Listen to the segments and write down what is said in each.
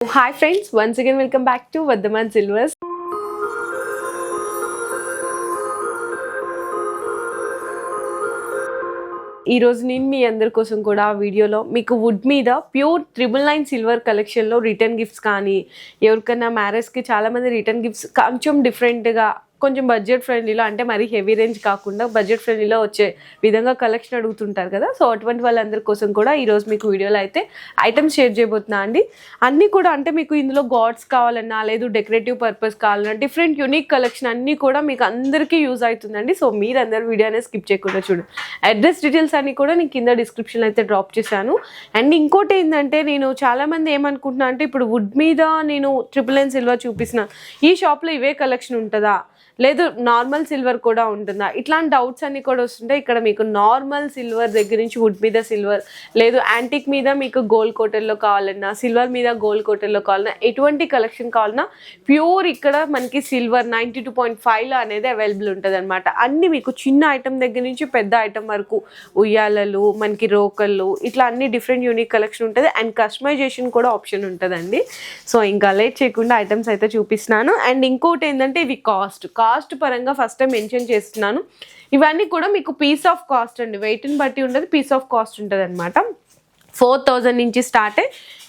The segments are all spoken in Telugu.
Hi friends, once again welcome back to Vardhaman Silvers. ఈ రోజు నేను మీ అందరి కోసం కూడా వీడియోలో మీకు వుడ్ మీద ప్యూర్ 999 సిల్వర్ కలెక్షన్లో రిటర్న్ గిఫ్ట్స్ కానీ ఎవరికైనా మ్యారేజ్కి చాలామంది రిటర్న్ గిఫ్ట్స్ కొంచెం డిఫరెంట్గా కొంచెం బడ్జెట్ ఫ్రెండ్లీలో అంటే మరీ హెవీ రేంజ్ కాకుండా బడ్జెట్ ఫ్రెండ్లీలో వచ్చే విధంగా కలెక్షన్ అడుగుతుంటారు కదా. సో అటువంటి వాళ్ళందరి కోసం కూడా ఈరోజు మీకు వీడియోలో అయితే ఐటమ్స్ షేర్ చేయబోతున్నా అండి. అన్నీ కూడా అంటే మీకు ఇందులో గాడ్స్ కావాలన్నా లేదు డెకరేటివ్ పర్పస్ కావాలన్నా డిఫరెంట్ యూనిక్ కలెక్షన్ అన్నీ కూడా మీకు అందరికీ యూజ్ అవుతుందండి. సో మీరు అందరు వీడియోనే స్కిప్ చేయకుండా చూడండి. అడ్రస్ డీటెయిల్స్ అన్నీ కూడా నేను కింద డిస్క్రిప్షన్లో అయితే డ్రాప్ చేశాను. అండ్ ఇంకోటి ఏంటంటే నేను చాలామంది ఏమనుకుంటున్నా అంటే ఇప్పుడు వుడ్ మీద నేను 999 సిల్వర్ చూపిస్తున్నాను, ఈ షాప్లో ఇవే కలెక్షన్ ఉంటుందా లేదు నార్మల్ సిల్వర్ కూడా ఉంటుందా, ఇట్లాంటి డౌట్స్ అన్నీ కూడా వస్తుంటాయి. ఇక్కడ మీకు నార్మల్ సిల్వర్ దగ్గర నుంచి వుడ్ మీద సిల్వర్ లేదు యాంటిక్ మీద మీకు గోల్డ్ కోటర్లో కావాలన్నా సిల్వర్ మీద గోల్డ్ కోటర్లో కావాలన్నా ఎటువంటి కలెక్షన్ కావాలన్నా ప్యూర్ ఇక్కడ మనకి సిల్వర్ 92.5లో అనేది అవైలబుల్ ఉంటుంది అనమాట. అన్నీ మీకు చిన్న ఐటమ్ దగ్గర నుంచి పెద్ద ఐటమ్ వరకు ఉయ్యాలలు మనకి రోకళ్ళు ఇట్లా అన్ని డిఫరెంట్ యూనిక్ కలెక్షన్ ఉంటుంది. అండ్ కస్టమైజేషన్ కూడా ఆప్షన్ ఉంటుందండి. సో ఇంకా లేట్ చేయకుండా ఐటమ్స్ అయితే చూపిస్తున్నాను. అండ్ ఇంకోటి ఏంటంటే ఇవి కాస్ట్ పరంగా ఫస్ట్ టైం మెన్షన్ చేస్తున్నాను. ఇవన్నీ కూడా మీకు పీస్ ఆఫ్ కాస్ట్ అండి, వెయిట్ని బట్టి ఉంటుంది, పీస్ ఆఫ్ కాస్ట్ ఉంటుంది అనమాట. 4000 నుంచి start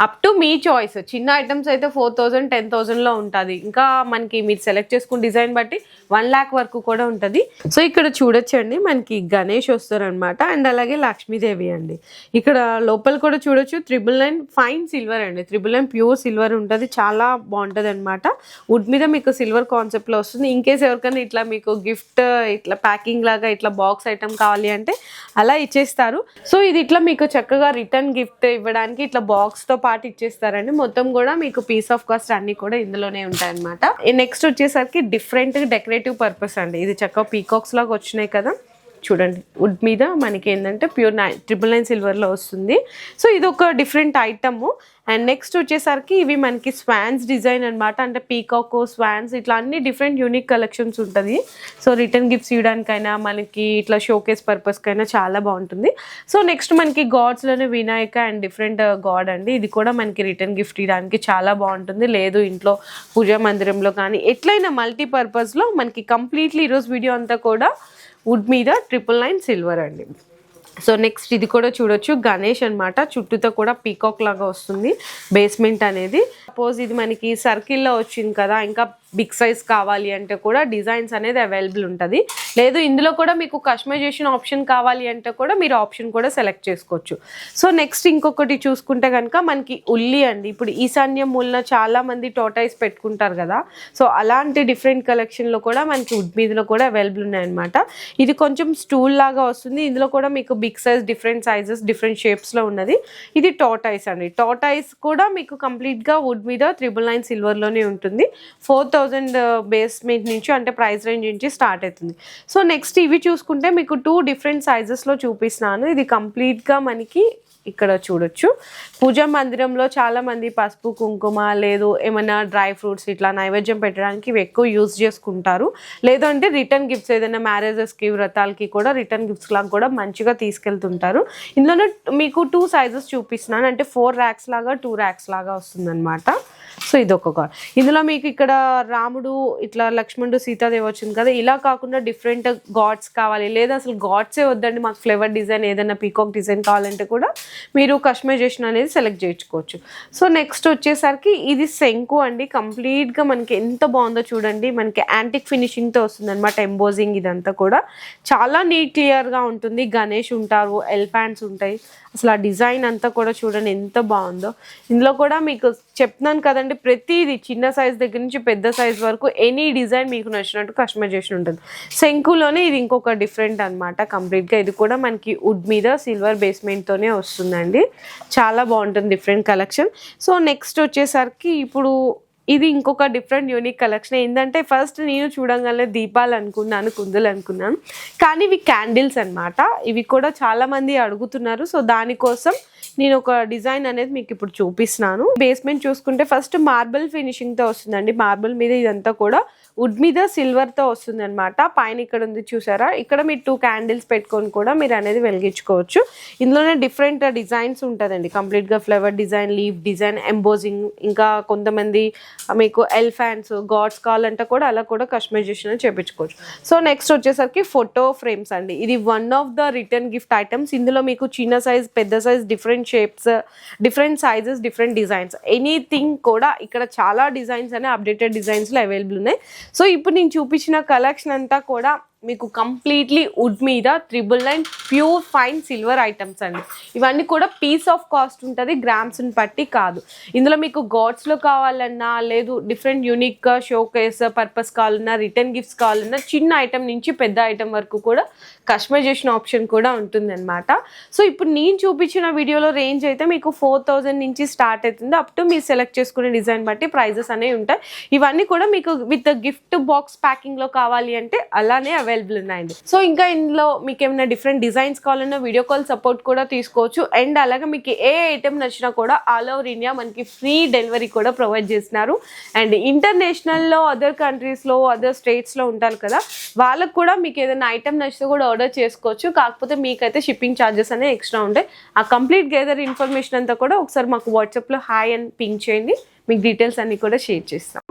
up to me choice. చిన్న ఐటమ్స్ అయితే 4000 10,000లో ఉంటుంది. ఇంకా మనకి మీరు సెలెక్ట్ చేసుకున్న డిజైన్ బట్టి 1 lakh వరకు కూడా ఉంటుంది. సో ఇక్కడ చూడొచ్చండి మనకి గణేష్ వస్తారనమాట. అండ్ అలాగే లక్ష్మీదేవి అండి. ఇక్కడ లోపల కూడా చూడొచ్చు 999 ఫైన్ సిల్వర్ అండి, 999 ప్యూర్ సిల్వర్ ఉంటుంది, చాలా బాగుంటుంది అనమాట. వుడ్ మీద మీకు సిల్వర్ కాన్సెప్ట్లో వస్తుంది. ఇన్ కేస్ ఎవరికైనా ఇట్లా మీకు గిఫ్ట్ ఇట్లా ప్యాకింగ్ లాగా ఇట్లా బాక్స్ ఐటమ్ కావాలి అంటే అలా ఇచ్చేస్తారు. సో ఇది ఇట్లా మీకు చక్కగా రిటర్న్ గిఫ్ట్ ఇవ్వడానికి ఇట్లా బాక్స్ తో పాటు ఇచ్చేస్తారండి. మొత్తం కూడా మీకు పీస్ ఆఫ్ కాస్ట్ అన్ని కూడా ఇందులోనే ఉంటాయి అనమాట. నెక్స్ట్ వచ్చేసరికి డిఫరెంట్ డెకరేటివ్ పర్పస్ అండి. ఇది చక్కగా పీకాక్స్ లాగా వచ్చినాయి కదా చూడండి. వుడ్ మీద మనకి ఏంటంటే ప్యూర్ 999 సిల్వర్లో వస్తుంది. సో ఇది ఒక డిఫరెంట్ ఐటమ్. అండ్ నెక్స్ట్ వచ్చేసరికి ఇవి మనకి స్వాన్స్ డిజైన్ అనమాట. అంటే పీకాక్ స్వాన్స్ ఇట్లా అన్ని డిఫరెంట్ యూనిక్ కలెక్షన్స్ ఉంటుంది. సో రిటర్న్ గిఫ్ట్స్ ఇవ్వడానికైనా మనకి ఇట్లా షోకేస్ పర్పస్కైనా చాలా బాగుంటుంది. సో నెక్స్ట్ మనకి గాడ్స్లోనే వినాయక అండ్ డిఫరెంట్ గాడ్ అండి. ఇది కూడా మనకి రిటర్న్ గిఫ్ట్ ఇవ్వడానికి చాలా బాగుంటుంది. లేదు ఇంట్లో పూజా మందిరంలో కానీ ఎట్లయినా మల్టీపర్పస్లో మనకి కంప్లీట్లీ ఈరోజు వీడియో అంతా కూడా వుడ్ మీద 999 సిల్వర్ అండి. సో నెక్స్ట్ ఇది కూడా చూడొచ్చు గణేష్ అనమాట. చుట్టూతో కూడా పీకాక్ లాగా వస్తుంది బేస్మెంట్ అనేది. సపోజ్ ఇది మనకి సర్కిల్లో వచ్చింది కదా, ఇంకా బిగ్ సైజ్ కావాలి అంటే కూడా డిజైన్స్ అనేది అవైలబుల్ ఉంటుంది. లేదు ఇందులో కూడా మీకు కస్టమైజేషన్ ఆప్షన్ కావాలి అంటే కూడా మీరు ఆప్షన్ కూడా సెలెక్ట్ చేసుకోవచ్చు. సో నెక్స్ట్ ఇంకొకటి చూసుకుంటే కనుక మనకి ఉల్లి అండి. ఇప్పుడు ఈశాన్యం మూలన చాలా మంది టోటైస్ పెట్టుకుంటారు కదా, సో అలాంటి డిఫరెంట్ కలెక్షన్లో కూడా మనకి వుడ్ మీదలో కూడా అవైలబుల్ ఉన్నాయన్నమాట. ఇది కొంచెం స్టూల్ లాగా వస్తుంది. ఇందులో కూడా మీకు big size different sizes different షేప్స్లో ఉన్నది. ఇది టోటైస్ అండి. టోటైస్ కూడా మీకు కంప్లీట్గా వుడ్ మీద 999 సిల్వర్లోనే ఉంటుంది. 4000 బేస్మెంట్ నుంచి అంటే ప్రైస్ రేంజ్ నుంచి స్టార్ట్ అవుతుంది. సో నెక్స్ట్ ఇవి చూసుకుంటే మీకు 2 డిఫరెంట్ సైజెస్లో చూపిస్తున్నాను. ఇది కంప్లీట్గా మనకి ఇక్కడ చూడొచ్చు పూజా మందిరంలో చాలా మంది పసుపు కుంకుమ లేదు ఏమైనా డ్రై ఫ్రూట్స్ ఇట్లా నైవేద్యం పెట్టడానికి ఇవి ఎక్కువ యూజ్ చేసుకుంటారు. లేదంటే రిటర్న్ గిఫ్ట్స్ ఏదైనా మ్యారేజెస్కి వ్రతాలకి కూడా రిటర్న్ గిఫ్ట్స్ లాగా కూడా మంచిగా తీసుకెళ్తుంటారు. ఇందులోనే మీకు 2 సైజెస్ చూపిస్తున్నాను. అంటే 4 racks లాగా 2 racks లాగా వస్తుందన్నమాట. సో ఇది ఒక గాడ్. ఇందులో మీకు ఇక్కడ రాముడు ఇట్లా లక్ష్మణుడు సీతాదేవి వచ్చింది కదా, ఇలా కాకుండా డిఫరెంట్ గాడ్స్ కావాలి లేదా అసలు గాడ్సే వద్దండి మాకు ఫ్లేవర్ డిజైన్ ఏదైనా పీకాక్ డిజైన్ కావాలంటే కూడా మీరు కస్టమైజేషన్ అనేది సెలెక్ట్ చేసుకోవచ్చు. సో నెక్స్ట్ వచ్చేసరికి ఇది శంకు అండి. కంప్లీట్గా మనకి ఎంత బాగుందో చూడండి. మనకి యాంటిక్ ఫినిషింగ్తో వస్తుంది అనమాట. ఎంబోజింగ్ ఇదంతా కూడా చాలా నీట్ క్లియర్గా ఉంటుంది. గణేష్ ఉంటారు, ఎలిఫెంట్స్ ఉంటాయి. అసలు ఆ డిజైన్ అంతా కూడా చూడండి ఎంత బాగుందో. ఇందులో కూడా మీకు చెప్తున్నాను కదండి, ప్రతిదీ చిన్న సైజ్ దగ్గర నుంచి పెద్ద సైజ్ వరకు ఎనీ డిజైన్ మీకు నచ్చినట్టు కస్టమైజేషన్ ఉంటుంది. శంకులోనే ఇది ఇంకొక డిఫరెంట్ అనమాట. కంప్లీట్గా ఇది కూడా మనకి వుడ్ మీద సిల్వర్ బేస్మెంట్తోనే వస్తుందండి. చాలా బాగుంటుంది డిఫరెంట్ కలెక్షన్. సో నెక్స్ట్ వచ్చేసరికి ఇప్పుడు ఇది ఇంకొక డిఫరెంట్ యూనిక్ కలెక్షన్. ఏంటంటే ఫస్ట్ నేను చూడంగానే దీపాలు అనుకున్నాను, కుందులు అనుకున్నాను, కానీ ఇవి క్యాండిల్స్ అనమాట. ఇవి కూడా చాలామంది అడుగుతున్నారు. సో దానికోసం నేను ఒక డిజైన్ అనేది మీకు ఇప్పుడు చూపిస్తున్నాను. బేస్మెంట్ చూసుకుంటే ఫస్ట్ మార్బుల్ ఫినిషింగ్ తో వస్తుందండి. మార్బుల్ మీద ఇదంతా కూడా వుడ్ మీద సిల్వర్ తో వస్తుంది అనమాట. పైన ఇక్కడ ఉంది చూసారా, ఇక్కడ మీరు 2 క్యాండిల్స్ పెట్టుకొని కూడా మీరు అనేది వెలిగించుకోవచ్చు. ఇందులోనే డిఫరెంట్ డిజైన్స్ ఉంటుందండి. కంప్లీట్ గా flower design, leaf design, embossing, ఇంకా కొంతమంది మీకు ఎలిఫెంట్స్, గాడ్స్ కావాలంటే కూడా అలా కూడా కస్టమైజేషన్ చేయించుకోవచ్చు. సో నెక్స్ట్ వచ్చేసరికి ఫోటో ఫ్రేమ్స్ అండి. ఇది one of the return gift items. ఇందులో మీకు చిన్న సైజ్, పెద్ద size, different shapes, different sizes, different designs, anything కూడా ఇక్కడ చాలా డిజైన్స్ అనే అప్డేటెడ్ డిజైన్స్ లో అవైలబుల్ ఉన్నాయి. సో ఇప్పుడు నేను చూపించిన కలెక్షన్ అంతా కూడా మీకు కంప్లీట్లీ వుడ్ మీద 999 ప్యూర్ ఫైన్ సిల్వర్ ఐటమ్స్ అండి. ఇవన్నీ కూడా పీస్ ఆఫ్ కాస్ట్ ఉంటుంది, గ్రామ్స్ని బట్టి కాదు. ఇందులో మీకు గాడ్స్లో కావాలన్నా, లేదు డిఫరెంట్ యూనిక్గా షో కేస్ పర్పస్ కావాలన్నా, రిటర్న్ గిఫ్ట్స్ కావాలన్నా, చిన్న ఐటమ్ నుంచి పెద్ద ఐటమ్ వరకు కూడా కస్టమైజేషన్ ఆప్షన్ కూడా ఉంటుంది అనమాట. సో ఇప్పుడు నేను చూపించిన వీడియోలో రేంజ్ అయితే మీకు 4000 నుంచి స్టార్ట్ అవుతుంది. అప్ టు మీరు సెలెక్ట్ చేసుకునే డిజైన్ బట్టి ప్రైజెస్ అనేవి ఉంటాయి. ఇవన్నీ కూడా మీకు విత్ గిఫ్ట్ బాక్స్ ప్యాకింగ్లో కావాలి అంటే అలానే అవైలబుల్ ఉన్నాయండి. సో ఇంకా ఇందులో మీకు ఏమైనా డిఫరెంట్ డిజైన్స్ కావాలన్నా వీడియో కాల్ సపోర్ట్ కూడా తీసుకోవచ్చు. అండ్ అలాగే మీకు ఏ ఐటమ్ నచ్చినా కూడా ఆల్ ఓవర్ ఇండియా మనకి ఫ్రీ డెలివరీ కూడా ప్రొవైడ్ చేస్తున్నారు. అండ్ ఇంటర్నేషనల్లో, అదర్ కంట్రీస్లో, అదర్ స్టేట్స్లో ఉంటారు కదా, వాళ్ళకు కూడా మీకు ఏదైనా ఐటమ్ నచ్చితే కూడా ఆర్డర్ చేసుకోవచ్చు. కాకపోతే మీకైతే షిప్పింగ్ ఛార్జెస్ అనేవి ఎక్స్ట్రా ఉంటాయి. ఆ కంప్లీట్ గెదర్ ఇన్ఫర్మేషన్ అంతా కూడా ఒకసారి మాకు వాట్సాప్లో హాయ్ అని పింక్ చేయండి. మీకు డీటెయిల్స్ అన్నీ కూడా షేర్ చేస్తాం.